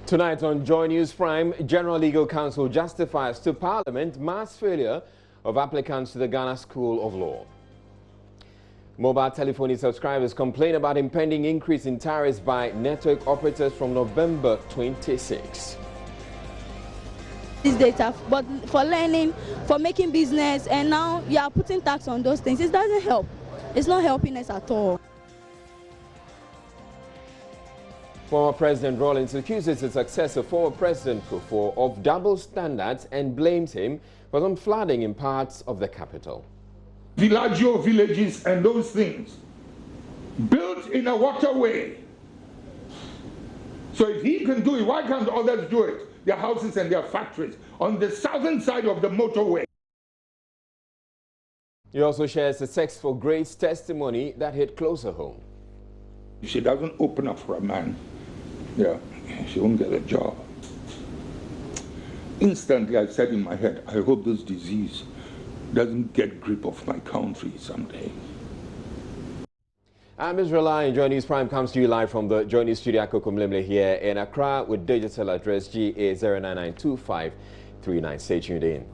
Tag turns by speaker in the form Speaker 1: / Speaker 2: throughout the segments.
Speaker 1: Tonight on Joy News Prime, General Legal Counsel justifies to Parliament mass failure of applicants to the Ghana School of Law. Mobile telephony subscribers complain about impending increase in tariffs by network operators from November 26.
Speaker 2: This data, but for learning, for making business, and now you are putting tax on those things. It doesn't help. It's not helping us at all.
Speaker 1: Former President Rawlings accuses his successor, former President Kufuor, of double standards and blames him for some flooding in parts of the capital.
Speaker 3: Villaggio villages and those things built in a waterway. So if he can do it, why can't others do it? Their houses and their factories on the southern side of the motorway.
Speaker 1: He also shares a Sex for Grace testimony that hit closer home.
Speaker 3: If she doesn't open up for a man, she won't get a job. Instantly I said in my head, I hope this disease doesn't get grip of my country someday.
Speaker 1: I'm Israel and Joy News Prime comes to you live from the Joy News studio Kokomlemle here in Accra with digital address GA0992539. Stay tuned in.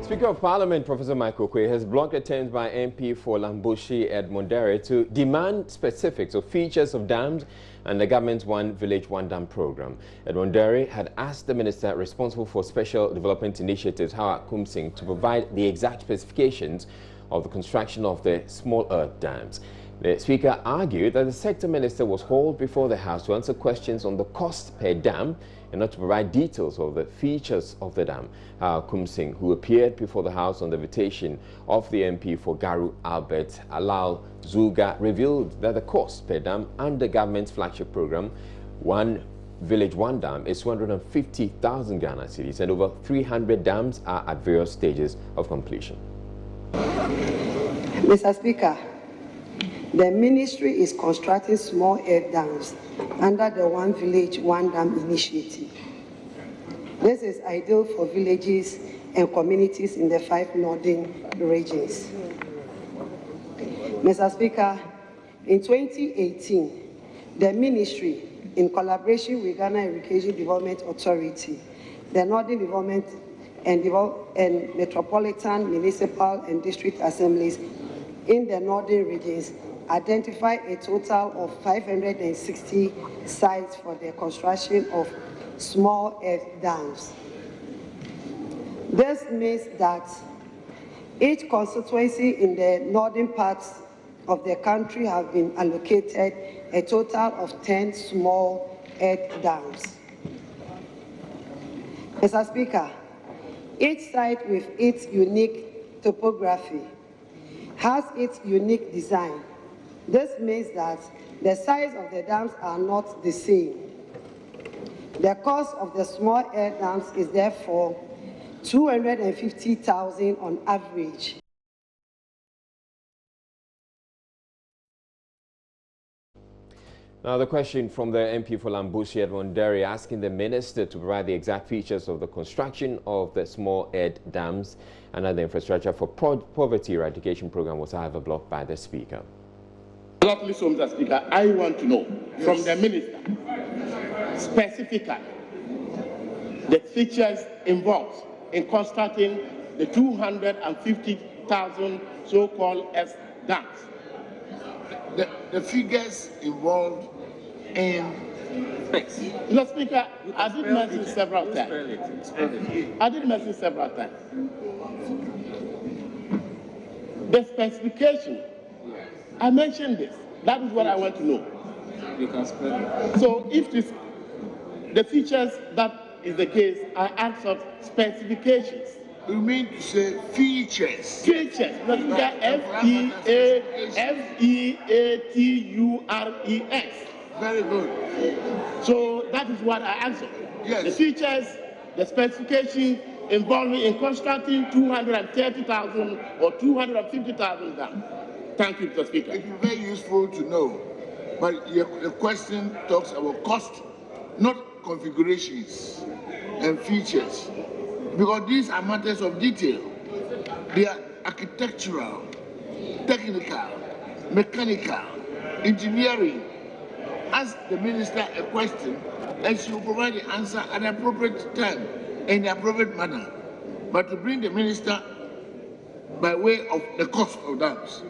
Speaker 1: Speaker of Parliament Professor Michael Quay has blocked attempts by MP for Lambushi Edmund Derry to demand specifics of features of dams and the government's One Village, One Dam program. Edmund Derry had asked the minister responsible for special development initiatives, Howard Kumsing, to provide the exact specifications of the construction of the small earth dams. The Speaker argued that the sector minister was called before the House to answer questions on the cost per dam and not to provide details of the features of the dam. Kumsing, who appeared before the House on the invitation of the MP for Garu Albert Alal Zuga, revealed that the cost per dam under government's flagship program, One Village, One Dam, is 250,000 Ghana cedis, and over 300 dams are at various stages of completion.
Speaker 4: Mr. Speaker, the ministry is constructing small earth dams under the One Village, One Dam initiative. This is ideal for villages and communities in the 5 northern regions. Mr. Speaker, in 2018, the ministry, in collaboration with Ghana Irrigation Development Authority, the Northern Development and Metropolitan, Municipal and District Assemblies in the northern regions, identify a total of 560 sites for the construction of small earth dams. This means that each constituency in the northern parts of the country have been allocated a total of 10 small earth dams. Mr. Speaker, each site with its unique topography has its unique design. This means that the size of the dams are not the same. The cost of the small earth dams is therefore 250,000 on average.
Speaker 1: Now, the question from the MP for Lambushi Edmund Derry asking the minister to provide the exact features of the construction of the small earth dams and other infrastructure for poverty eradication program was, however, blocked by the Speaker.
Speaker 5: Lovely, Mr. Speaker, I want to know from the minister specifically the features involved in constructing the 250,000 so-called earth dams.
Speaker 6: The figures involved in...
Speaker 5: Mr. Speaker, I did mention several times. I did mention several times. The specification, I mentioned this. That is what I want to know.
Speaker 6: You can spell it.
Speaker 5: So if the features that is the case, I ask of specifications.
Speaker 6: You mean to say features?
Speaker 5: Features. F-E-A-T-U-R-E-S.
Speaker 6: Very good.
Speaker 5: So that is what I answered.
Speaker 6: Yes.
Speaker 5: The features, the specification involving in constructing 230,000 or 250,000 dams. Thank you, Mr. Speaker.
Speaker 6: It is very useful to know, but the question talks about cost, not configurations and features, because these are matters of detail. their architectural, technical, mechanical, engineering. Ask the minister a question and she will provide the answer at the appropriate time in the appropriate manner. But to bring the minister by way of the cost of dams,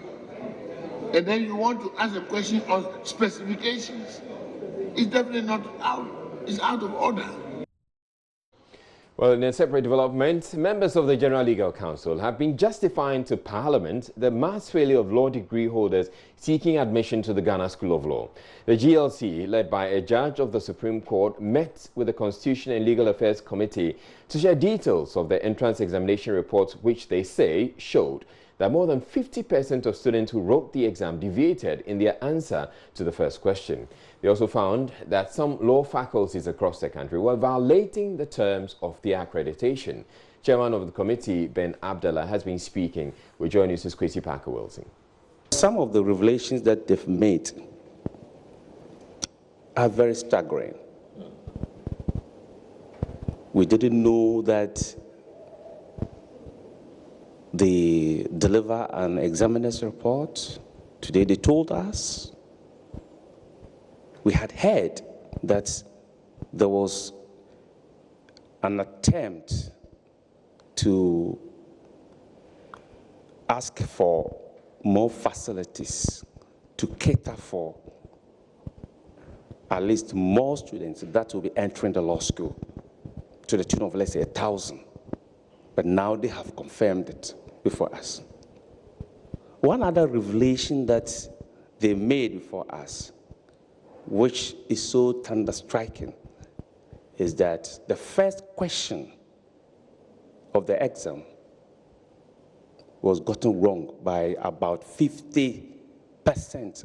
Speaker 6: and then you want to ask a question on specifications, it's definitely not out. It's out of order.
Speaker 1: Well, in a separate development, members of the General Legal Council have been justifying to Parliament the mass failure of law degree holders seeking admission to the Ghana School of Law. The GLC, led by a judge of the Supreme Court, met with the Constitution and Legal Affairs Committee to share details of the entrance examination reports, which they say showed that more than 50% of students who wrote the exam deviated in their answer to the first question. They also found that some law faculties across the country were violating the terms of their accreditation. Chairman of the committee, Ben Abdallah, has been speaking with Joy News' Kwesi Parker-Wilson.
Speaker 7: Some of the revelations that they've made are very staggering. We didn't know that they deliver an examiner's report. Today they told us. We had heard that there was an attempt to ask for more facilities to cater for at least more students that will be entering the law school to the tune of, let's say, 1,000. But now they have confirmed it before us. One other revelation that they made before us, which is so thunder-striking, is that the first question of the exam was gotten wrong by about 50%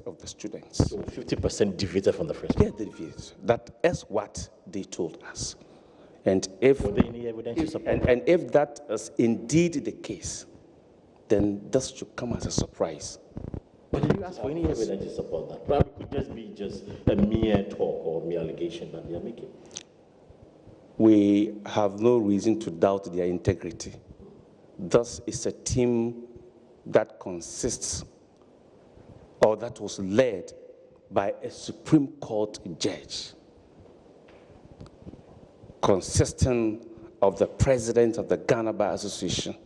Speaker 7: of the students.
Speaker 8: So 50% deviated from the first one?
Speaker 7: Yeah, they deviated. That is what they told us. And if,
Speaker 8: were there any evidence to support
Speaker 7: and if that is indeed the case, then this should come as a surprise.
Speaker 8: But did you ask for any evidence to support that? Probably could just be a mere talk or mere allegation that they are making.
Speaker 7: We have no reason to doubt their integrity. This is a team that consists, or that was led by a Supreme Court judge, consisting of the president of the Ghana Bar Association,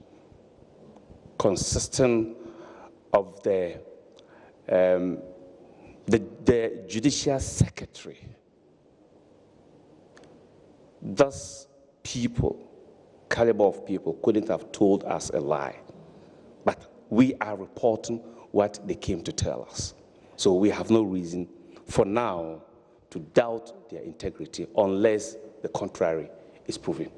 Speaker 7: consisting of the judicial secretary. Thus, people, caliber of people, couldn't have told us a lie. But we are reporting what they came to tell us. So we have no reason for now to doubt their integrity unless the contrary is proven.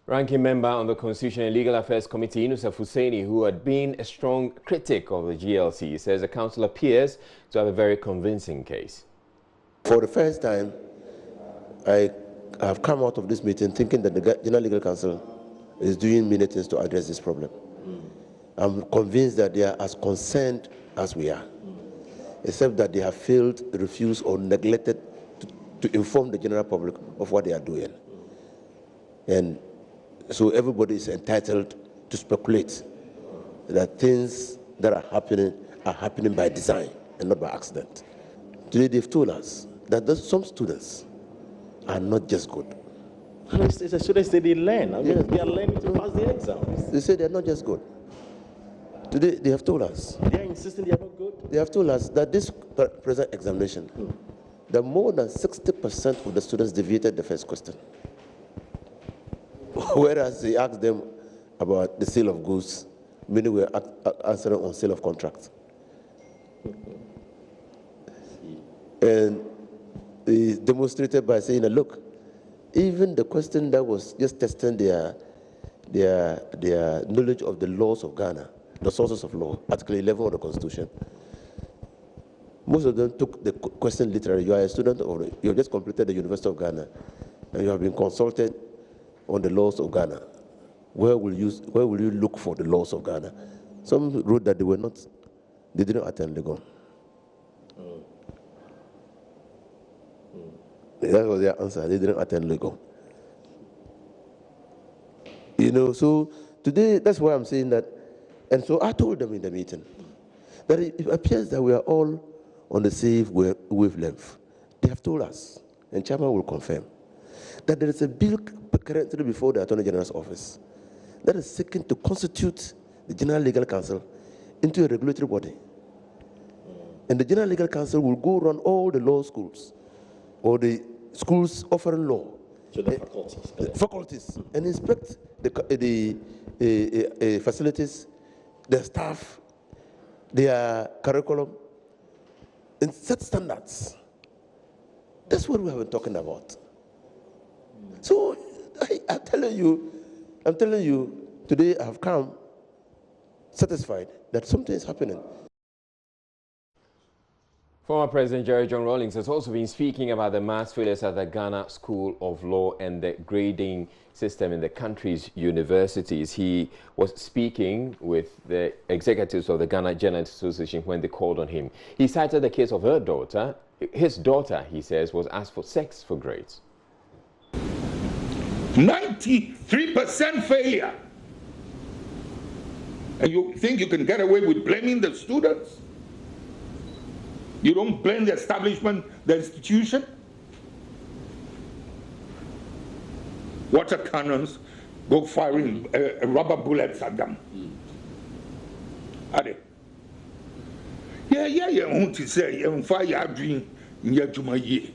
Speaker 1: Ranking member on the Constitution and Legal Affairs Committee, Nusaf Hussaini, who had been a strong critic of the GLC, says the council appears to have a very convincing case.
Speaker 9: For the first time, I have come out of this meeting thinking that the General Legal Council is doing many things to address this problem. I'm convinced that they are as concerned as we are, except that they have failed, refused, or neglected to inform the general public of what they are doing. And so everybody is entitled to speculate that things that are happening by design and not by accident. Today they've told us that some students are not just good.
Speaker 8: It's the students that they learn. I mean, yes. They are learning to pass the exams.
Speaker 9: They say they're not just good. Today they have told us.
Speaker 8: They are insisting they are not good?
Speaker 9: They have told us that this present examination, that more than 60% of the students deviated the first question. Whereas they asked them about the sale of goods, many were answering on sale of contracts. And they demonstrated by saying, look, even the question that was just testing their knowledge of the laws of Ghana, the sources of law, Article 11 of the Constitution, most of them took the question literally. You are a student, or you have just completed the University of Ghana, and you have been consulted on the laws of Ghana. Where will you look for the laws of Ghana? Some wrote that they didn't attend Legon. That was their answer. They didn't attend Legon. You know, so today, that's why I'm saying that. And so I told them in the meeting that it appears that we are all on the same wavelength. They have told us, and Chairman will confirm, that there is a bill currently before the Attorney General's office that is seeking to constitute the General Legal Council into a regulatory body. And the General Legal Council will go around all the law schools or the schools offering law.
Speaker 8: So the faculties.
Speaker 9: Faculties, and inspect the facilities, their staff, their curriculum, and set standards. That's what we have been talking about. So I'm telling you, today I have come satisfied that something is happening.
Speaker 1: Former President Jerry John Rawlings has also been speaking about the mass failures at the Ghana School of Law and the grading system in the country's universities. He was speaking with the executives of the Ghana Journalists Association when they called on him. He cited the case of her daughter. His daughter, he says, was asked for sex for grades.
Speaker 3: 93% failure. And you think you can get away with blaming the students? You don't blame the establishment, the institution? Water cannons go firing rubber bullets at them. Are they? Yeah, I want to say, I'm fire dream in your year.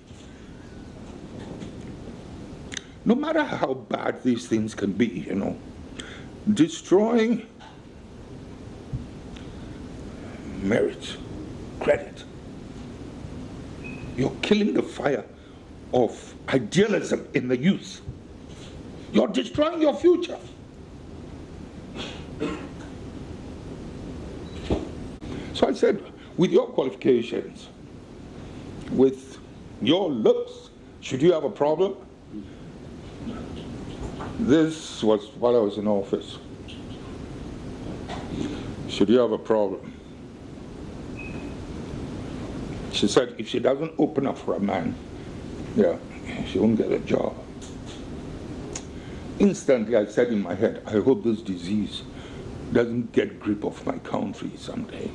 Speaker 3: No matter how bad these things can be, you know, destroying merit, credit, you're killing the fire of idealism in the youth. You're destroying your future. So I said, with your qualifications, with your looks, should you have a problem? This was while I was in office. Should you have a problem? She said, if she doesn't open up for a man, yeah, she won't get a job. Instantly, I said in my head, I hope this disease doesn't get grip of my country someday.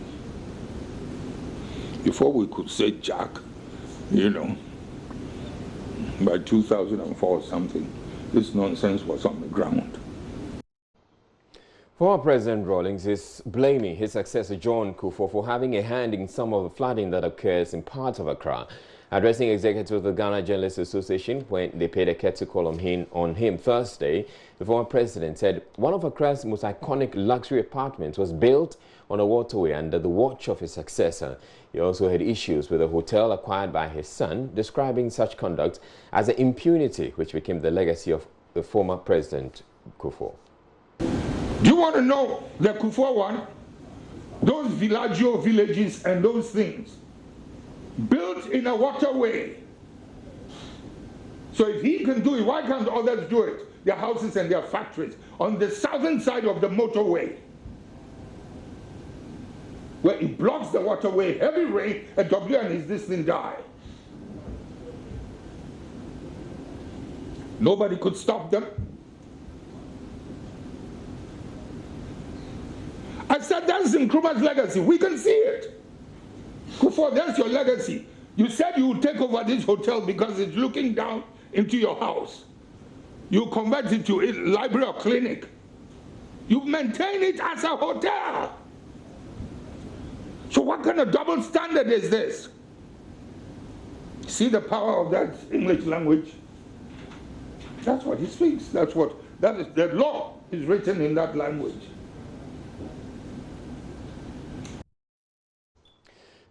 Speaker 3: Before we could say Jack, you know, by 2004 or something, this nonsense was on the ground.
Speaker 1: Former President Rawlings is blaming his successor John Kufuor for having a hand in some of the flooding that occurs in parts of Accra. Addressing executives of the Ghana Journalists Association when they paid a courtesy call on him Thursday, the former president said one of Accra's most iconic luxury apartments was built on a waterway under the watch of his successor. He also had issues with a hotel acquired by his son, describing such conduct as an impunity which became the legacy of the former President Kufuor.
Speaker 3: Do you want to know the Kufuor one? Those villaggio villages and those things built in a waterway. So if he can do it, why can't others do it? Their houses and their factories on the southern side of the motorway, where it blocks the waterway, heavy rain, and WN this thing die. Nobody could stop them. I said, that's Nkrumah's legacy. We can see it. Kufuor, that's your legacy. You said you would take over this hotel because it's looking down into your house. You convert it to a library or clinic. You maintain it as a hotel. So what kind of double standard is this? See the power of that English language? That's what he speaks. That is the law is written in that language.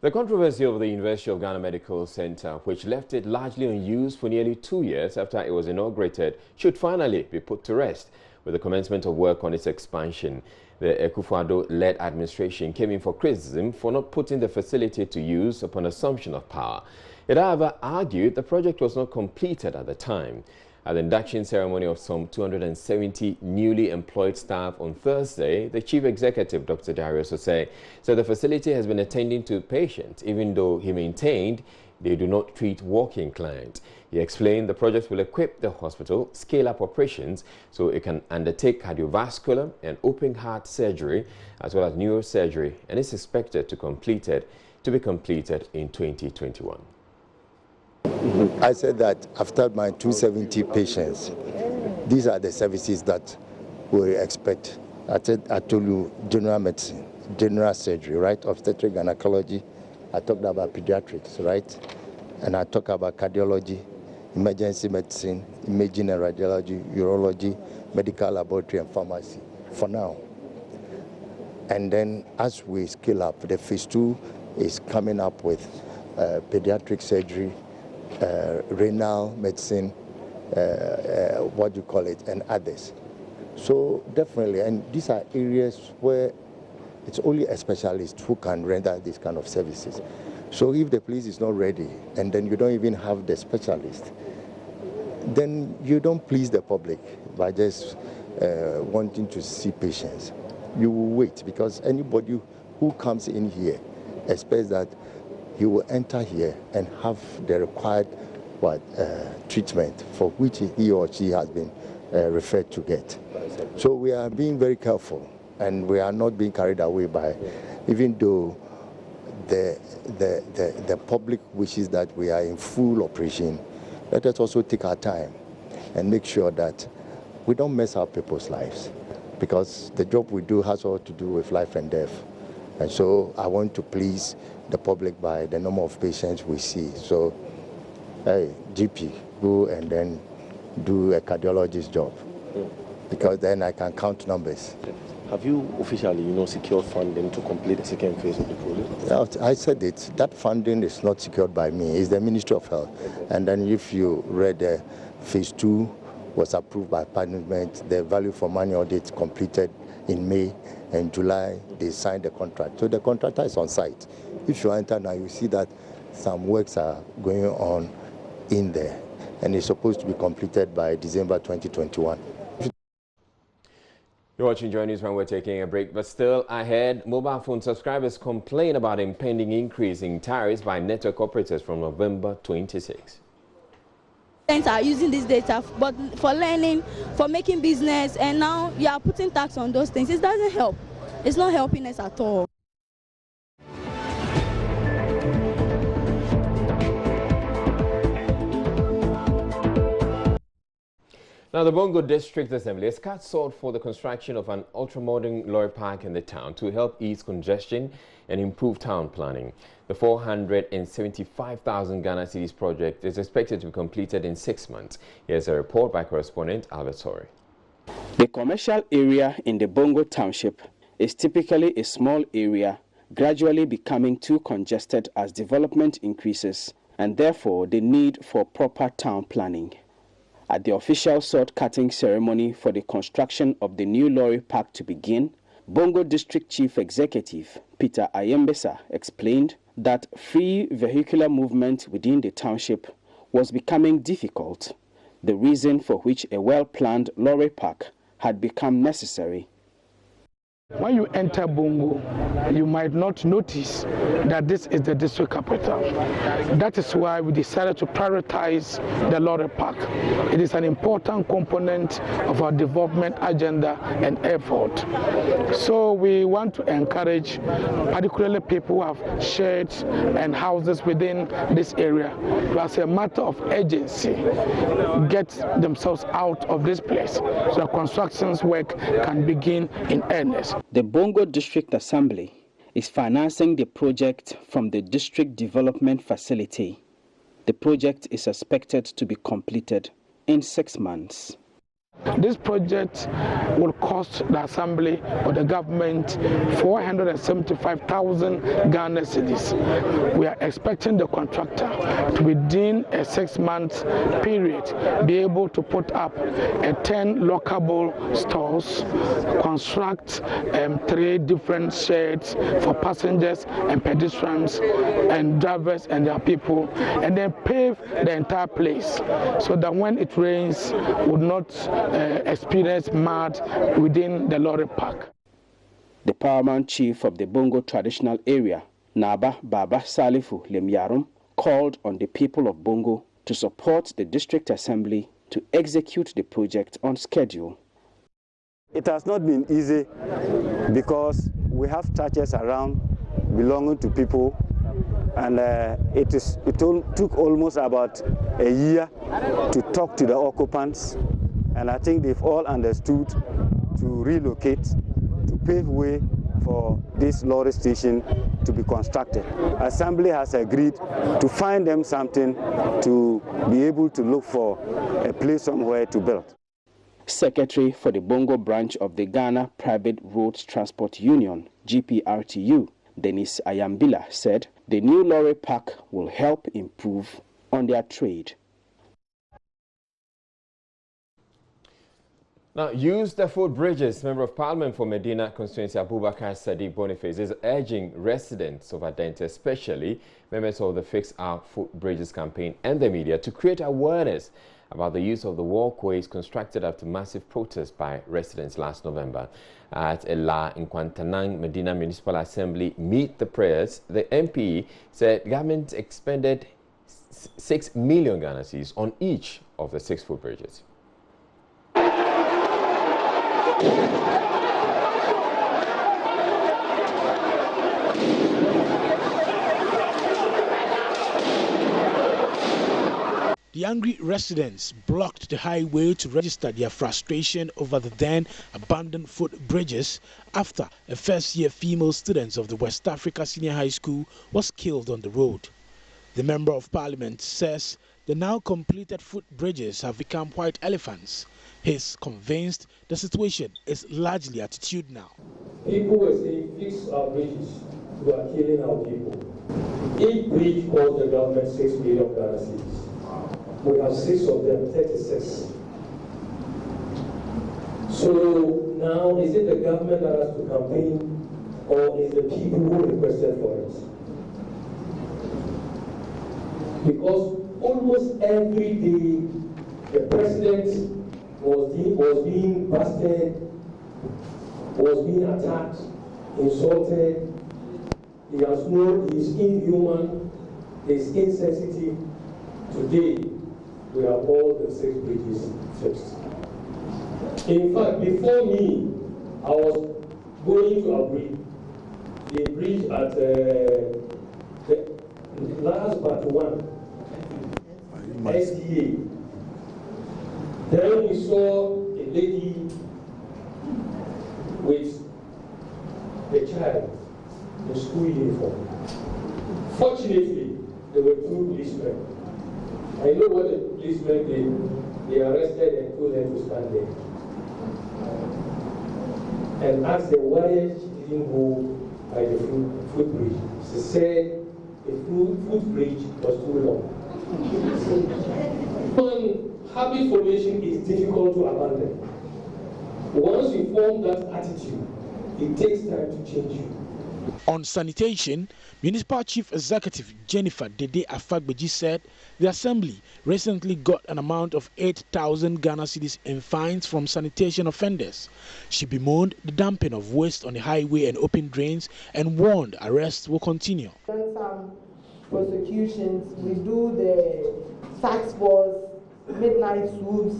Speaker 1: The controversy over the University of Ghana Medical Center, which left it largely unused for nearly 2 years after it was inaugurated, should finally be put to rest with the commencement of work on its expansion. The Akufo-Addo-led administration came in for criticism for not putting the facility to use upon assumption of power. It, however, argued the project was not completed at the time. At the induction ceremony of some 270 newly employed staff on Thursday, the chief executive, Dr. Darius Osei, said the facility has been attending to patients, even though he maintained they do not treat walk-in clients. He explained the project will equip the hospital, scale up operations so it can undertake cardiovascular and open heart surgery as well as neurosurgery, and is expected to be completed in 2021.
Speaker 10: I said that after my 270 patients, these are the services that we expect. I told you general medicine, general surgery, right? Obstetric gynecology. I talked about pediatrics, right? And I talked about cardiology, emergency medicine, imaging and radiology, urology, medical laboratory and pharmacy for now. And then as we scale up, the phase 2 is coming up with pediatric surgery, renal medicine, what do you call it, and others. So definitely, and these are areas where it's only a specialist who can render these kind of services. So if the place is not ready, and then you don't even have the specialist, then you don't please the public by just wanting to see patients. You will wait, because anybody who comes in here expects that he will enter here and have the required treatment for which he or she has been referred to get. So we are being very careful, and we are not being carried away by, even though the public wishes that we are in full operation, let us also take our time and make sure that we don't mess up people's lives, because the job we do has all to do with life and death. And so I want to please the public by the number of patients we see. So, hey, GP, go and then do a cardiologist's job, because then I can count numbers.
Speaker 8: Have you officially, secured funding to complete the second phase of the project?
Speaker 10: I said it. That funding is not secured by me. It's the Ministry of Health. And then if you read phase 2 was approved by Parliament, the value for money audit completed in May, and July they signed the contract. So the contractor is on site. If you enter now, you see that some works are going on in there, and it's supposed to be completed by December 2021.
Speaker 1: You're watching Joy News when we're taking a break, but still ahead, mobile phone subscribers complain about impending increase in tariffs by network operators from November 26.
Speaker 2: Are using this data but for learning, for making business, and now you are putting tax on those things. It doesn't help. It's not helping us at all.
Speaker 1: Now, the Bongo District Assembly has cut short for the construction of an ultra-modern lorry park in the town to help ease congestion and improve town planning. The 475,000 Ghana cedis project is expected to be completed in 6 months. Here's a report by correspondent Albert Torre.
Speaker 11: The commercial area in the Bongo Township is typically a small area, gradually becoming too congested as development increases, and therefore the need for proper town planning. At the official sword-cutting ceremony for the construction of the new lorry park to begin, Bongo District Chief Executive Peter Ayembesa explained that free vehicular movement within the township was becoming difficult, the reason for which a well-planned lorry park had become necessary.
Speaker 3: When you enter Bongo, you might not notice that this is the district capital. That is why we decided to prioritize the lorry park. It is an important component of our development agenda and effort. So we want to encourage, particularly people who have sheds and houses within this area, to, as a matter of urgency, get themselves out of this place so the construction's work can begin in earnest.
Speaker 11: The Bongo District Assembly is financing the project from the District Development Facility. The project is expected to be completed in 6 months.
Speaker 3: This project will cost the Assembly or the government 475,000 Ghana cedis. We are expecting the contractor to, within a 6-month period, be able to put up 10 lockable stores, construct 3 different sheds for passengers and pedestrians and drivers and their people, and then pave the entire place so that when it rains, would not experience mud within the lorry park.
Speaker 11: The paramount chief of the Bongo traditional area, Naba Baba Salifu Lemyarum, called on the people of Bongo to support the District Assembly to execute the project on schedule.
Speaker 12: It has not been easy because we have churches around belonging to people, and it took almost about a year to talk to the occupants, and I think they've all understood to relocate, to pave way for this lorry station to be constructed. Assembly has agreed to find them something to be able to look for a place somewhere to build.
Speaker 11: Secretary for the Bongo branch of the Ghana Private Roads Transport Union, GPRTU, Dennis Ayambila, said the new lorry park will help improve on their trade.
Speaker 1: Now, Use the Footbridges. Member of Parliament for Medina constituency Abubakar Sadiq Boniface is urging residents of Adenta, especially members of the Fix Our Footbridges campaign and the media, to create awareness about the use of the walkways constructed after massive protests by residents last November. At La Nkwantanang Medina Municipal Assembly Meet the Prayers, the MP said government expended 6 million Ghana cedis on each of the 6 footbridges.
Speaker 13: The angry residents blocked the highway to register their frustration over the then abandoned footbridges after a first-year female student of the West Africa Senior High School was killed on the road. The Member of Parliament says the now completed footbridges have become white elephants. He's convinced the situation is largely attitudinal.
Speaker 14: People were saying, fix our bridges, we are killing our people. Each bridge cost the government 6 million Ghana cedis. We have 6 of them, 36. So now, is it the government that has to campaign, or is the people who requested for it? Because almost every day, the president was being busted, was being attacked, insulted. He has known he is inhuman, he is insensitive. Today, we have all the 6 bridges fixed. In fact, before me, I was going to agree the bridge at the last but one, SDA. Then we saw a lady with the child in school uniform. Fortunately, there were 2 policemen. I know what the policemen did. They arrested and told them to stand there. And asked them why she didn't go by the footbridge. She said the footbridge was too long. Habit formation is difficult to abandon. Once you form that attitude, it takes time to change you.
Speaker 13: On sanitation, Municipal Chief Executive Jennifer Dede Afagbeji said the Assembly recently got an amount of 8,000 Ghana cedis in fines from sanitation offenders. She bemoaned the dumping of waste on the highway and open drains and warned arrests will continue.
Speaker 15: Done some prosecutions. We do the task force, midnight swoops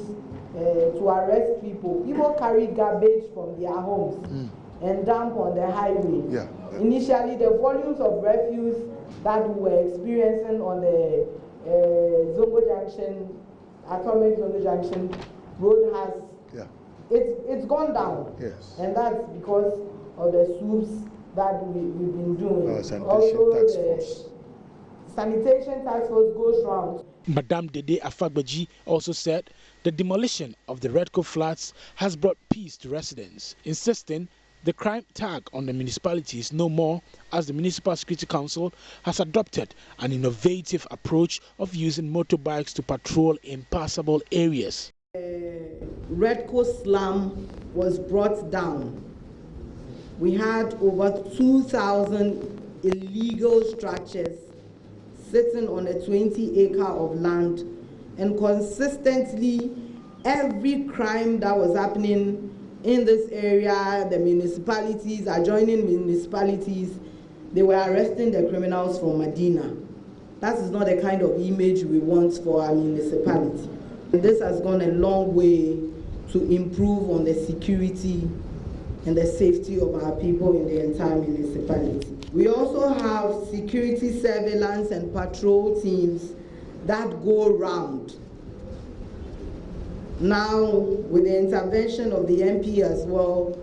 Speaker 15: to arrest people. People carry garbage from their homes and dump on the highway. Yeah. Initially, the volumes of refuse that we were experiencing on the Zongo Junction, Atomic Zongo Junction road has, it's gone down. Yes. And that's because of the swoops that we've been doing. Sanitation task force goes round.
Speaker 13: Madame Dede Afagbeji also said the demolition of the Redco flats has brought peace to residents, insisting the crime tag on the municipality is no more, as the Municipal Security Council has adopted an innovative approach of using motorbikes to patrol impassable areas.
Speaker 15: Redco slum was brought down. We had over 2,000 illegal structures sitting on a 20-acre of land, and consistently every crime that was happening in this area, the municipalities, adjoining municipalities, they were arresting the criminals from Medina. That is not the kind of image we want for our municipality. And this has gone a long way to improve on the security and the safety of our people in the entire municipality. We also have security surveillance and patrol teams that go round. Now, with the intervention of the MP as well,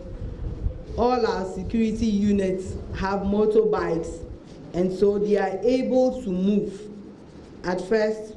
Speaker 15: all our security units have motorbikes, and so they are able to move. At first,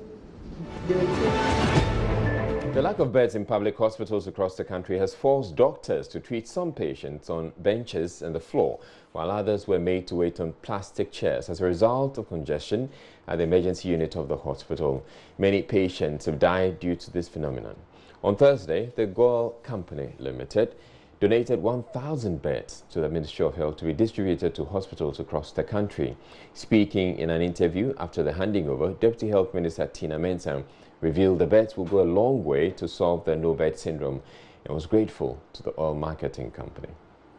Speaker 15: they will take...
Speaker 1: The lack of beds in public hospitals across the country has forced doctors to treat some patients on benches and the floor, while others were made to wait on plastic chairs as a result of congestion at the emergency unit of the hospital. Many patients have died due to this phenomenon. On Thursday, the Goel Company Limited donated 1,000 beds to the Ministry of Health to be distributed to hospitals across the country. Speaking in an interview after the handing over, Deputy Health Minister Tina Mensah revealed the beds will go a long way to solve the no-bed syndrome and was grateful to the oil marketing company.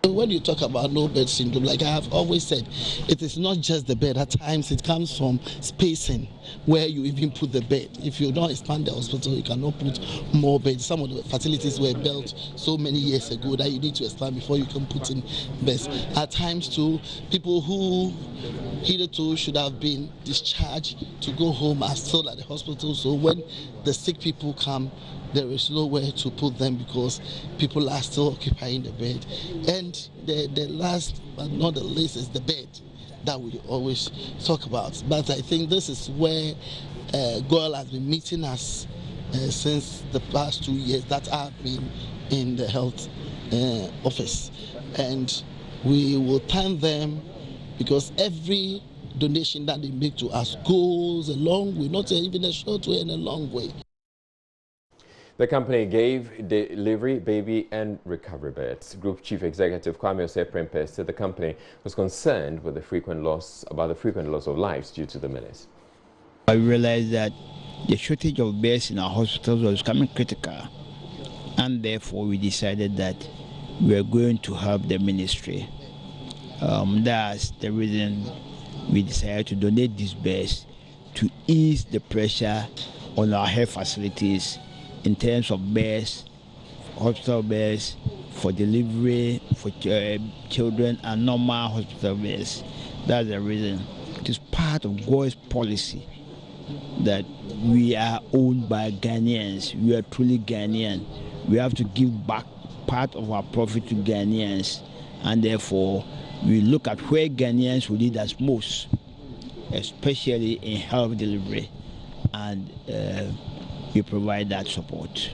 Speaker 16: When you talk about no-bed syndrome, like I have always said, it is not just the bed. At times it comes from spacing where you even put the bed. If you don't expand the hospital, you cannot put more beds. Some of the facilities were built so many years ago that you need to expand before you can put in beds. At times too, people who hitherto should have been discharged to go home are still at the hospital. So when the sick people come, there is nowhere to put them because people are still occupying the bed. And the last but not the least is the bed that we always talk about. But I think this is where Goel has been meeting us since the past 2 years that I've been in the health office. And we will thank them because every donation that they make to us goes a long way, not even a short way and a long way.
Speaker 1: The company gave delivery, baby and recovery beds. Group Chief Executive Kwame Osei-Prempeh said the company was concerned with the frequent loss of lives due to the menace.
Speaker 17: I realized that the shortage of beds in our hospitals was becoming critical, and therefore we decided that we are going to help the ministry. That's the reason we decided to donate these beds to ease the pressure on our health facilities in terms of beds, hospital beds, for delivery, for children, and normal hospital beds. That's the reason. It is part of Goel's policy that we are owned by Ghanaians. We are truly Ghanaian. We have to give back part of our profit to Ghanaians, and therefore we look at where Ghanaians will need us most, especially in health delivery, and we provide that support.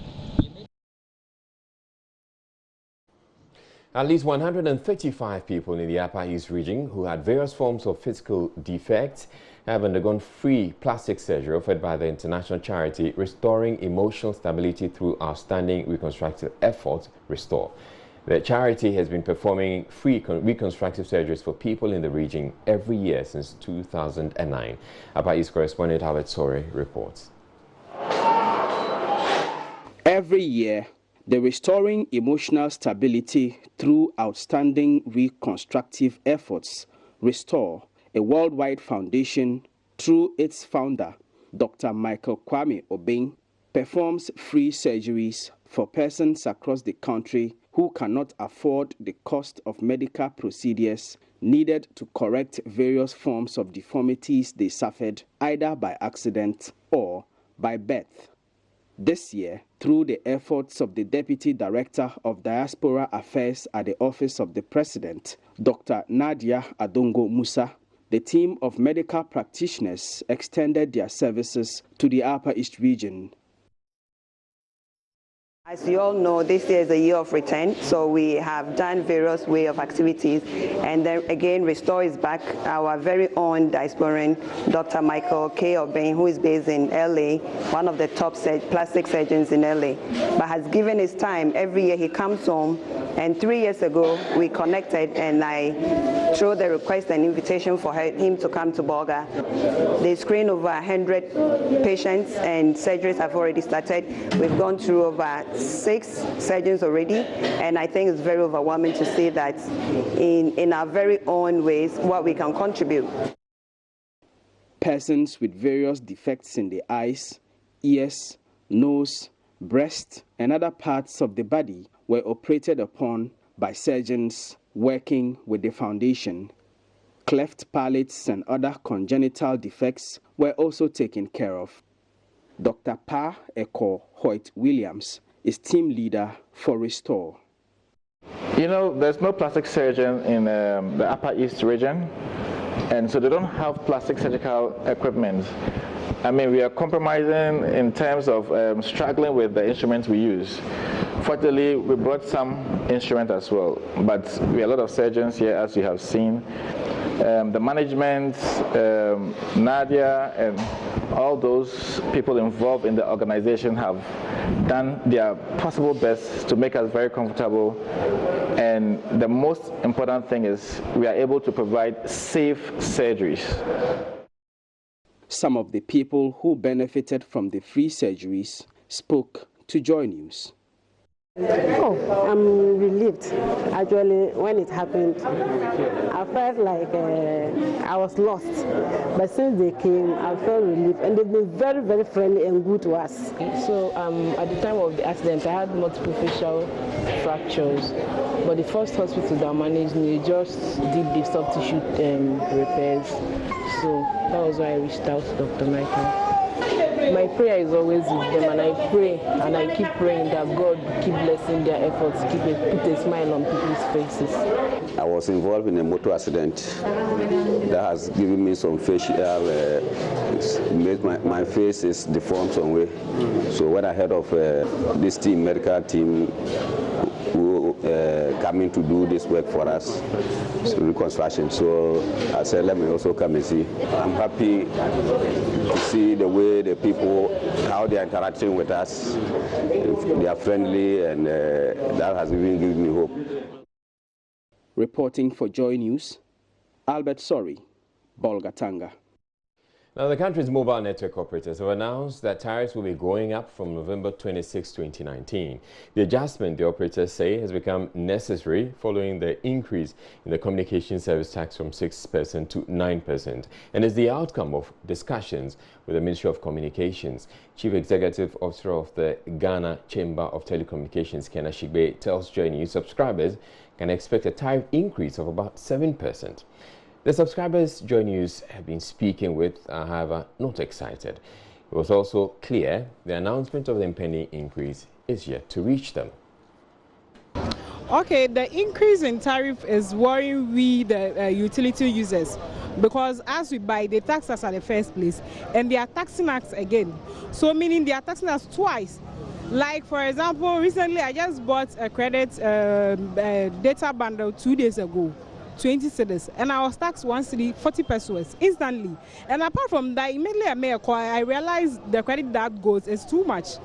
Speaker 1: At least 135 people in the Upper East region who had various forms of physical defects have undergone free plastic surgery offered by the international charity Restoring Emotional Stability Through Outstanding Reconstructive Efforts, Restore. The charity has been performing free reconstructive surgeries for people in the region every year since 2009. Upper East correspondent Albert Sore reports.
Speaker 11: Every year, the Restoring Emotional Stability Through Outstanding Reconstructive Efforts, Restore, a worldwide foundation, through its founder, Dr. Michael Kwame Obeng, performs free surgeries for persons across the country who cannot afford the cost of medical procedures needed to correct various forms of deformities they suffered either by accident or by birth. This year, through the efforts of the Deputy Director of Diaspora Affairs at the Office of the President, Dr. Nadia Adongo Musa, the team of medical practitioners extended their services to the Upper East region.
Speaker 18: As you all know, this year is a year of return, so we have done various way of activities, and then again, Restore is back. Our very own diasporan, Dr. Michael K. Obeng, who is based in LA, one of the top plastic surgeons in LA, but has given his time. Every year he comes home, and 3 years ago we connected, and I threw the request and invitation for him to come to Bolga. They screened over 100 patients, and surgeries have already started. We've gone through over 6 surgeons already, and I think it's very overwhelming to see that in our very own ways what we can contribute.
Speaker 11: Persons with various defects in the eyes, ears, nose, breast, and other parts of the body were operated upon by surgeons working with the foundation. Cleft palates and other congenital defects were also taken care of. Dr. Pa Eko Hoyt Williams is team leader for Restore.
Speaker 19: You know, there's no plastic surgeon in the Upper East region, and so they don't have plastic surgical equipment. I mean, we are compromising in terms of struggling with the instruments we use. Fortunately, we brought some instruments as well, but we have a lot of surgeons here, as you have seen. The management, Nadia, and all those people involved in the organization have done their possible best to make us very comfortable. And the most important thing is we are able to provide safe surgeries.
Speaker 11: Some of the people who benefited from the free surgeries spoke to Joy News.
Speaker 20: Oh, I'm relieved. Actually, when it happened, I felt like I was lost. But since they came, I felt relieved. And they've been very, very friendly and good to us.
Speaker 21: So at the time of the accident, I had multiple facial fractures. But the first hospital that managed me just did the soft tissue repairs. So that was why I reached out to Dr. Michael. My prayer is always with them, and I pray and I keep praying that God keep blessing their efforts, put a smile on people's faces.
Speaker 22: I was involved in a motor accident that has given me some facial, made my face is deformed some way. So when I heard of this team, medical team, who coming to do this work for us, reconstruction. So I said, let me also come and see. I'm happy to see the way the people, how they are interacting with us. They are friendly, and that has even given me hope.
Speaker 11: Reporting for Joy News, Albert Sori, Bolgatanga.
Speaker 1: Now, the country's mobile network operators have announced that tariffs will be going up from November 26, 2019. The adjustment, the operators say, has become necessary following the increase in the communication service tax from 6% to 9%, and is the outcome of discussions with the Ministry of Communications. Chief Executive Officer of the Ghana Chamber of Telecommunications, Ken Ashigbe, tells Joy News subscribers can expect a tariff increase of about 7%. The subscribers Joy News have been speaking with are, however, not excited. It was also clear the announcement of the impending increase is yet to reach them.
Speaker 23: Okay, the increase in tariff is worrying we, the utility users, because as we buy, they tax us at the first place, and they are taxing us again. So meaning they are taxing us twice. Like, for example, recently I just bought a credit data bundle 2 days ago. 20 cedis, and I was taxed 1 cedi 40 pesos instantly. And apart from that, immediately I realized the credit that goes is too much.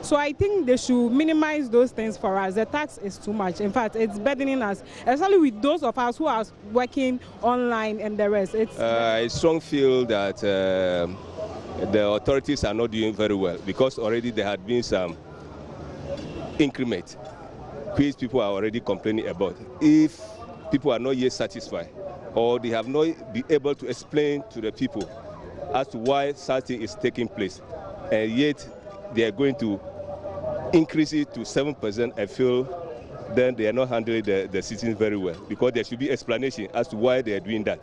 Speaker 23: So I think they should minimize those things for us. The tax is too much. In fact, it's burdening us, especially with those of us who are working online and the rest.
Speaker 24: I strongly feel that the authorities are not doing very well, because already there had been some increment, which people are already complaining about. If people are not yet satisfied, or they have not been able to explain to the people as to why such thing is taking place, and yet they are going to increase it to 7%, I feel then they are not handling the citizens very well, because there should be explanation as to why they are doing that.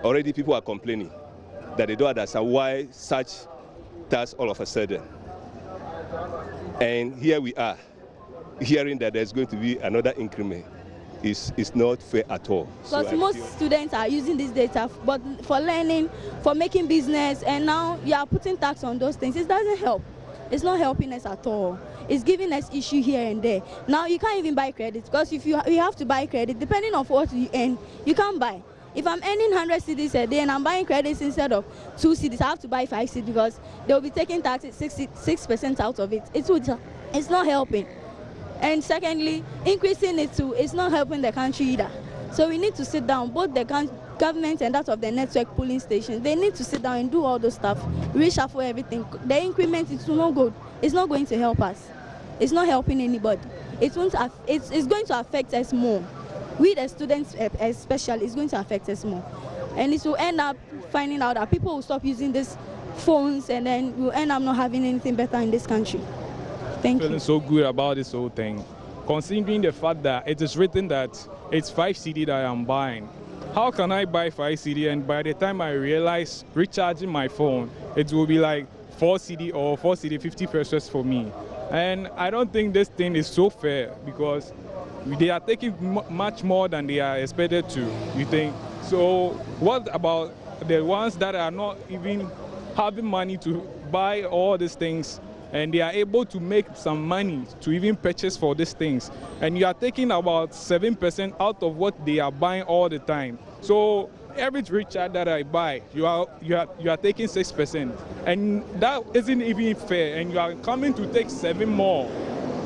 Speaker 24: Already people are complaining that they don't understand why such tax all of a sudden. And here we are, hearing that there's going to be another increment. Is not fair at all.
Speaker 2: Because most students are using this data but for learning, for making business, and now you are putting tax on those things. It doesn't help. It's not helping us at all. It's giving us issue here and there. Now you can't even buy credit, because if you have to buy credit, depending on what you earn, you can't buy. If I'm earning 100 cedis a day and I'm buying credits instead of 2 cedis, I have to buy 5 cedis because they'll be taking tax 6% out of it. It's not helping. And secondly, increasing it too is not helping the country either. So we need to sit down, both the government and that of the network pooling stations. They need to sit down and do all those stuff, reshuffle everything. The increment is no good. It's not going to help us. It's not helping anybody. It's going to affect us more. We the students especially, it's going to affect us more. and this will end up finding out that people will stop using these phones, and then we'll end up not having anything better in this country. Thank you.
Speaker 4: Feeling so good about this whole thing, considering the fact that it is written that it's 5 cedi that I'm buying. How can I buy 5 cedi and by the time I realize recharging my phone, it will be like 4 cedi or 4 cedi 50 pesos for me? And I don't think this thing is so fair, because they are taking much more than they are expected to, you think? So what about the ones that are not even having money to buy all these things, and they are able to make some money to even purchase for these things, and you are taking about 7% out of what they are buying all the time? So every recharge that I buy, you are taking 6%, and that isn't even fair, and you are coming to take 7 more.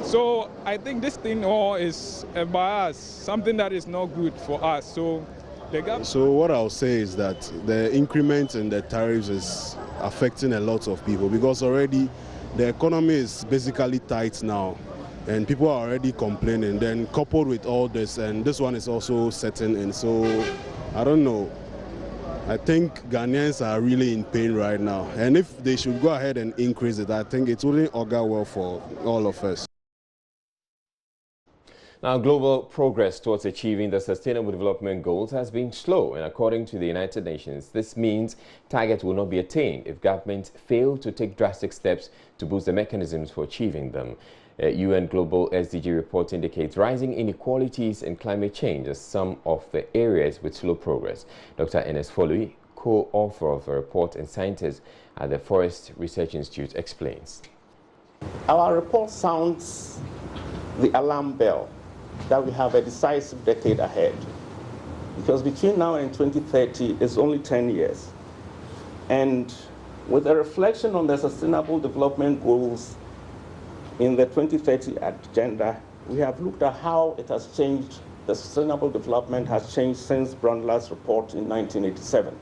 Speaker 4: So I think this thing all is a bias, something that is not good for us. So
Speaker 5: what I'll say is that the increment in the tariffs is affecting a lot of people, because already the economy is basically tight now and people are already complaining. Then coupled with all this, and this one is also setting in. So I don't know. I think Ghanaians are really in pain right now. And if they should go ahead and increase it, I think it wouldn't augur well for all of us.
Speaker 1: Now, global progress towards achieving the Sustainable Development Goals has been slow, and according to the United Nations, this means targets will not be attained if governments fail to take drastic steps to boost the mechanisms for achieving them. UN Global SDG report indicates rising inequalities and climate change as some of the areas with slow progress. Dr. Enes Folui, co-author of the report and scientist at the Forest Research Institute, explains.
Speaker 6: Our report sounds the alarm bell that we have a decisive decade ahead, because between now and 2030 is only 10 years. And with a reflection on the Sustainable Development Goals in the 2030 agenda, we have looked at how it has changed. The Sustainable Development has changed since Brundtland's report in 1987.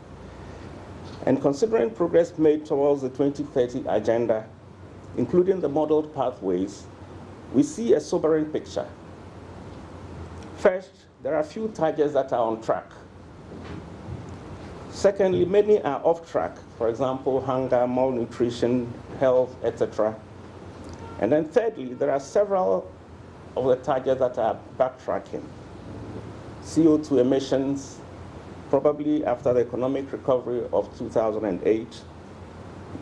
Speaker 6: And considering progress made towards the 2030 agenda, including the modeled pathways, we see a sobering picture. First, there are few targets that are on track. Secondly, many are off track. For example, hunger, malnutrition, health, etc. And then thirdly, there are several of the targets that are backtracking. CO2 emissions, probably after the economic recovery of 2008.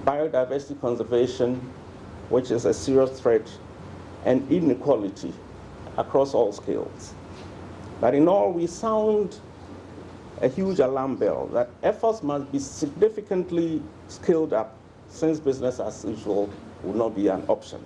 Speaker 6: Biodiversity conservation, which is a serious threat, and inequality across all scales. But in all, we sound a huge alarm bell that efforts must be significantly scaled up, since business as usual will not be an option.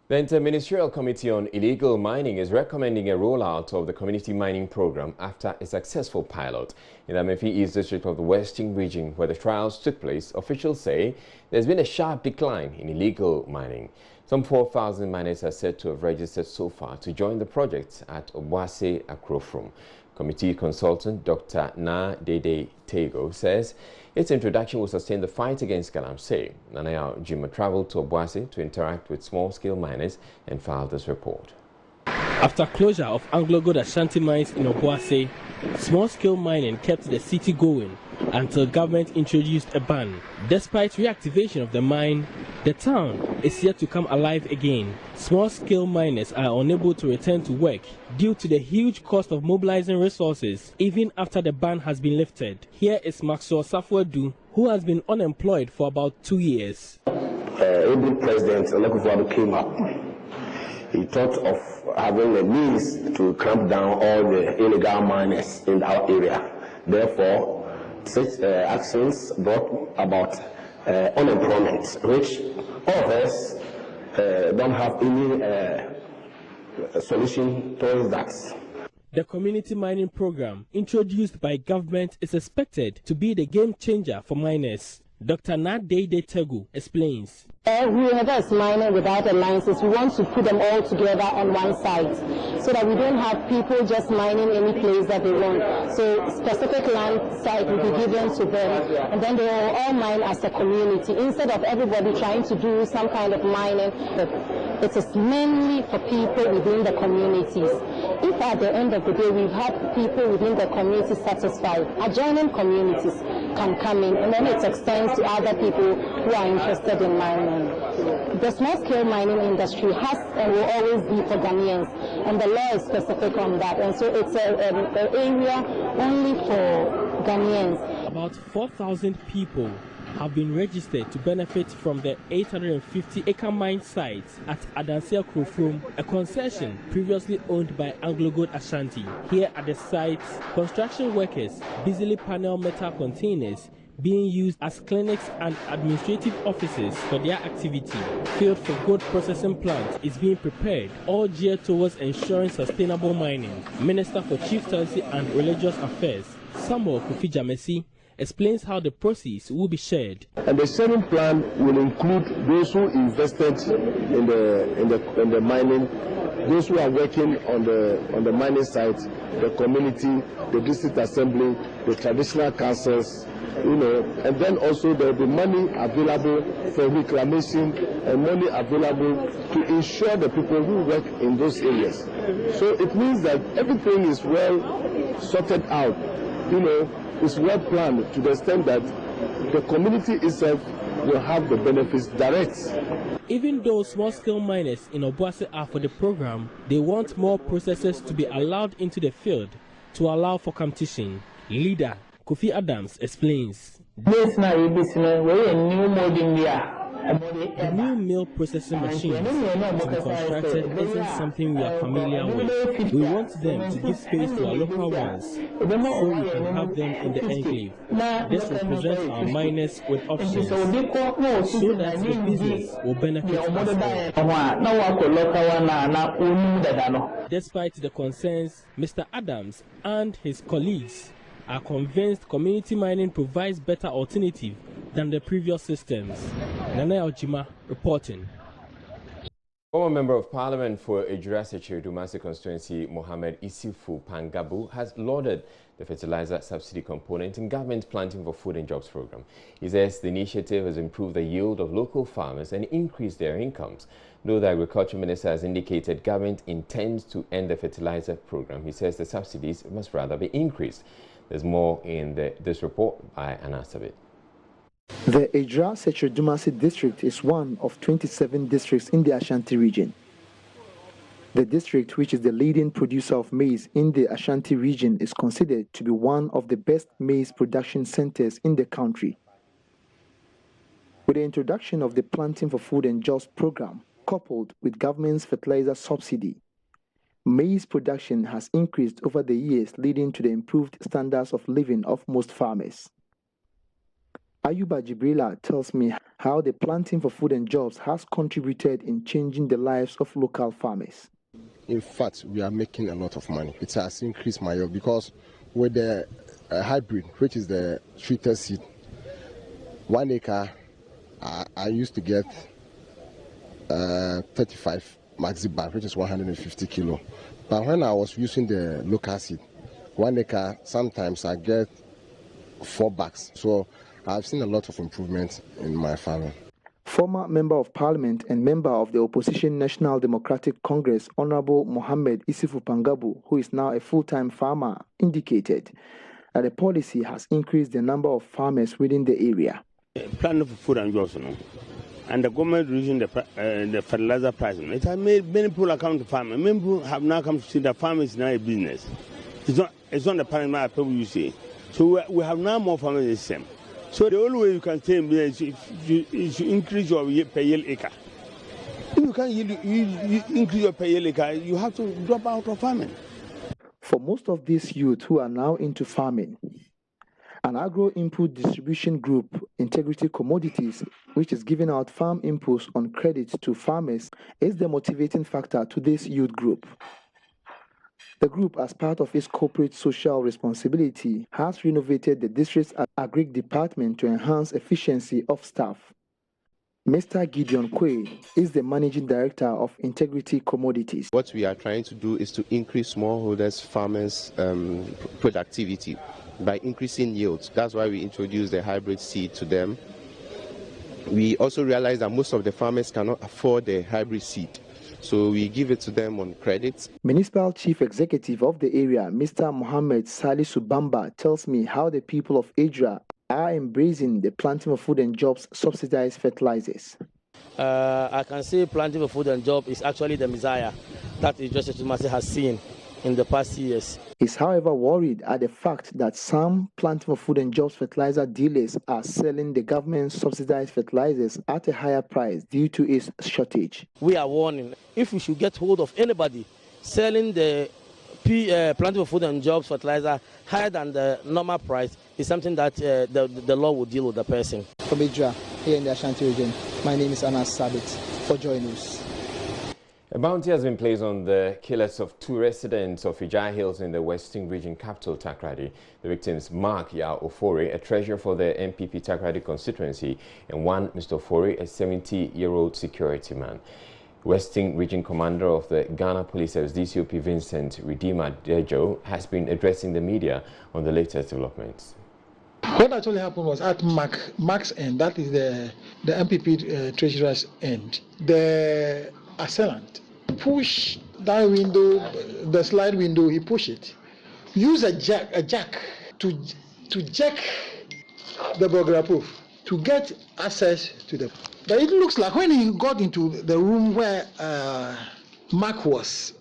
Speaker 1: The Inter-Ministerial Committee on Illegal Mining is recommending a rollout of the community mining program after a successful pilot. In the Menfi East District of the Western Region, where the trials took place, officials say there's been a sharp decline in illegal mining. Some 4,000 miners are said to have registered so far to join the project at Obuasi Akrofrom. Committee consultant Dr. Na Dede Tego says its introduction will sustain the fight against Galamsey. Nanaya Jima traveled to Obuasi to interact with small-scale miners and filed this report.
Speaker 7: After closure of Anglo-Gold Ashanti mines in Obuasi, small-scale mining kept the city going until government introduced a ban. Despite reactivation of the mine, the town is yet to come alive again. Small-scale miners are unable to return to work due to the huge cost of mobilizing resources even after the ban has been lifted. Here is Maxwell Safuadu, who has been unemployed for about 2 years.
Speaker 25: Able President Olekufuado came up. He thought of having a means to clamp down all the illegal miners in our area. Therefore, such actions brought about unemployment, which all of us don't have any solution towards that.
Speaker 7: The community mining program introduced by government is expected to be the game changer for miners. Dr. Nadede Tegu explains.
Speaker 3: Whoever is mining without a license, we want to put them all together on one site so that we don't have people just mining any place that they want. So specific land site will be given to them, and then they will all mine as a community instead of everybody trying to do some kind of mining. It is mainly for people within the communities. If at the end of the day we've had people within the community satisfied, adjoining communities can come in, and then it extends to other people who are interested in mining. The small-scale mining industry has and will always be for Ghanaians, and the law is specific on that, and so it's an area only for Ghanaians.
Speaker 7: About 4,000 people have been registered to benefit from the 850-acre mine site at Adansia Krofrom, a concession previously owned by Anglo Gold Ashanti. Here at the site, construction workers busily panel metal containers being used as clinics and administrative offices for their activity. Field for gold processing plant is being prepared, all geared towards ensuring sustainable mining. Minister for Chieftaincy and Religious Affairs, Samuel Kofi Jamesi, explains how the proceeds will be shared.
Speaker 25: And the sharing plan will include those who invested in the mining, those who are working on the mining site, the community, the district assembly, the traditional councils, and then also there will be money available for reclamation and money available to ensure the people who work in those areas. So it means that everything is well sorted out, is well planned to the extent that the community itself will have the benefits direct.
Speaker 7: Even though small-scale miners in Obuasi are for the program, they want more processors to be allowed into the field to allow for competition. Leader Kofi Adams explains. The new mill processing machines to be constructed isn't something we are familiar with. We want them to give space to our local ones so we can have them in the enclave. This represents our miners with options so that the business will benefit us all. Despite the concerns, Mr. Adams and his colleagues are convinced community mining provides better alternative than the previous systems. Nana Ojima reporting.
Speaker 1: Former Member of Parliament for Ejura-Sekyere Dumasi constituency, Mohammed Isifu Pangabu, has lauded the fertilizer subsidy component in government Planting for Food and Jobs program. He says the initiative has improved the yield of local farmers and increased their incomes. Though the Agriculture Minister has indicated government intends to end the fertilizer program, he says the subsidies must rather be increased. There's more in this report by Anasabit.
Speaker 8: The Ejura-Sekyere Dumasi district is one of 27 districts in the Ashanti region. The district, which is the leading producer of maize in the Ashanti region, is considered to be one of the best maize production centers in the country. With the introduction of the Planting for Food and Jobs program, coupled with government's fertilizer subsidy, maize production has increased over the years, leading to the improved standards of living of most farmers. Ayuba Jibrila tells me how the Planting for Food and Jobs has contributed in changing the lives of local farmers.
Speaker 9: In fact, we are making a lot of money. It has increased my yield because with the hybrid, which is the sweeter seed, 1 acre, I used to get 35 maxi bag, which is 150 kilo. But when I was using the local seed, 1 acre, sometimes I get 4 bags. So I've seen a lot of improvement in my farming.
Speaker 8: Former Member of Parliament and member of the opposition National Democratic Congress, Honorable Mohammed Isifu Pangabu, who is now a full-time farmer, indicated that the policy has increased the number of farmers within the area.
Speaker 10: Planting for Food and Jobs, and the government reducing the fertilizer price. It has made many people come to farming. Many people have now come to see that farming is now a business. It's not the parliament people you see. So we have now more farmers in the system. So the only way you can stay in business is to increase your per year acre. If you can't increase your per year acre, you have to drop out of farming.
Speaker 8: For most of these youth who are now into farming, an agro-input distribution group, Integrity Commodities, which is giving out farm inputs on credit to farmers, is the motivating factor to this youth group. The group, as part of its corporate social responsibility, has renovated the district's agric department to enhance efficiency of staff. Mr. Gideon Quay is the managing director of Integrity Commodities.
Speaker 12: What we are trying to do is to increase smallholders, farmers' productivity by increasing yields. That's why we introduced the hybrid seed to them. We also realize that most of the farmers cannot afford the hybrid seed, so we give it to them on credit.
Speaker 8: Municipal Chief Executive of the area, Mr. Mohammed Salisu Bamba, tells me how the people of Adra are embracing the Planting for Food and Jobs subsidized fertilizers.
Speaker 13: I can say Planting for Food and Jobs is actually the messiah that Idris Tumasi has seen in the past years.
Speaker 8: He's, however, worried at the fact that some Planting for Food and Jobs fertilizer dealers are selling the government subsidized fertilizers at a higher price due to its shortage.
Speaker 13: We are warning, if we should get hold of anybody selling the Planting for Food and Jobs fertilizer higher than the normal price, is something that the law will deal with the person.
Speaker 14: From Idra, here in the Ashanti region, my name is Anas Sabit for Joy News.
Speaker 1: A bounty has been placed on the killers of 2 residents of Ijai Hills in the Western Region capital, Takoradi. The victims, Mark Ya Ofori, a treasurer for the MPP Takoradi constituency, and one Mr. Ofori, a 70-year-old security man. Western Region Commander of the Ghana Police Service, DCOP Vincent Redeemer Dejo, has been addressing the media on the latest developments.
Speaker 15: What actually happened was at Mark's end, that is the MPP treasurer's end, the assailant pushed that window, the slide window, he pushed it. Use a jack to jack the burglar proof to get access to the. But it looks like when he got into the room where Mark was,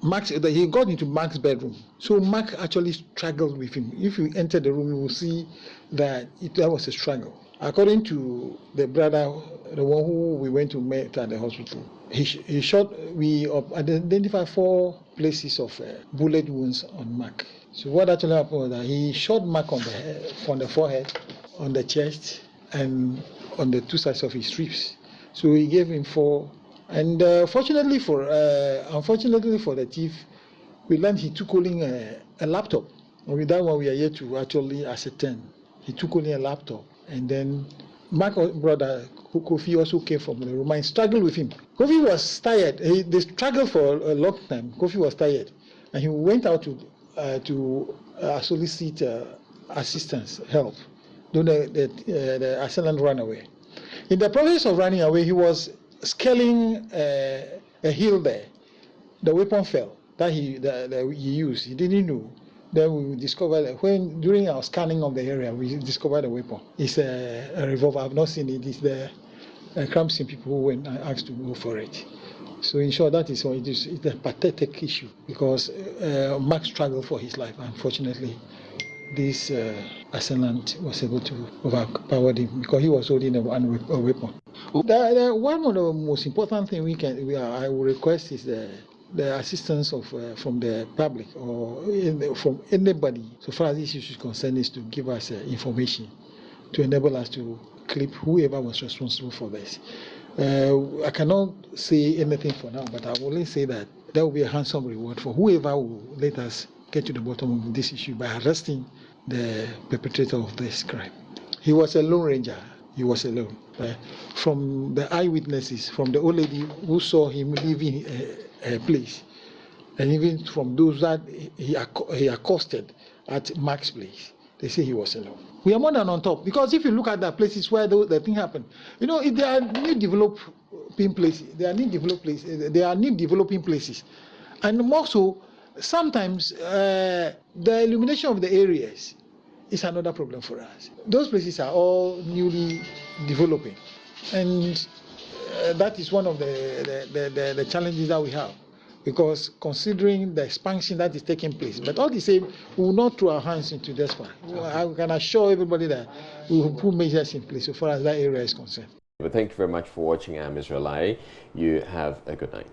Speaker 15: he got into Mark's bedroom. So Mark actually struggled with him. If you enter the room, you will see that there was a struggle. According to the brother, the one who we went to meet at the hospital, he shot. We identified 4 places of bullet wounds on Mark. So what actually happened was that he shot Mark on the head, from the forehead, on the chest, and on the 2 sides of his ribs. So he gave him 4. And unfortunately for the thief, we learned he took only a laptop. And with that one, we are yet to actually ascertain. He took only a laptop. And then Mark's brother, Kofi, also came from the room and struggled with him. Kofi was tired. They struggled for a long time. Kofi was tired. And he went out to solicit assistance, help. Then the assailant ran away. In the process of running away, he was scaling a hill there. The weapon fell that he used. He didn't know. Then we discovered that during our scanning of the area, we discovered a weapon. It's a revolver. I've not seen it. It's the crime scene people who went and asked to go for it. So in short, that is what it is. It's a pathetic issue because Mark struggled for his life. Unfortunately, this assailant was able to overpower him because he was holding a weapon. One of the most important things I will request is the assistance from the public or from anybody, so far as this issue is concerned, is to give us information to enable us to clip whoever was responsible for this. I cannot say anything for now, but I will only say that there will be a handsome reward for whoever will let us get to the bottom of this issue by arresting the perpetrator of this crime. He was a lone ranger. He was alone. From the eyewitnesses, from the old lady who saw him leaving a place, and even from those that he accosted at Mark's place, they say he was alone. We are more than on top, because if you look at the places where the thing happened, you know, if there are new developing places, there are new developing places, and more so, sometimes the illumination of the areas is another problem for us. Those places are all newly developing, and that is one of the challenges that we have, because considering the expansion that is taking place, but all the same, we will not throw our hands into this one. I can assure everybody that we will put measures in place so far as that area is concerned.
Speaker 1: But thank you very much for watching. I'm Israel. You have a good night.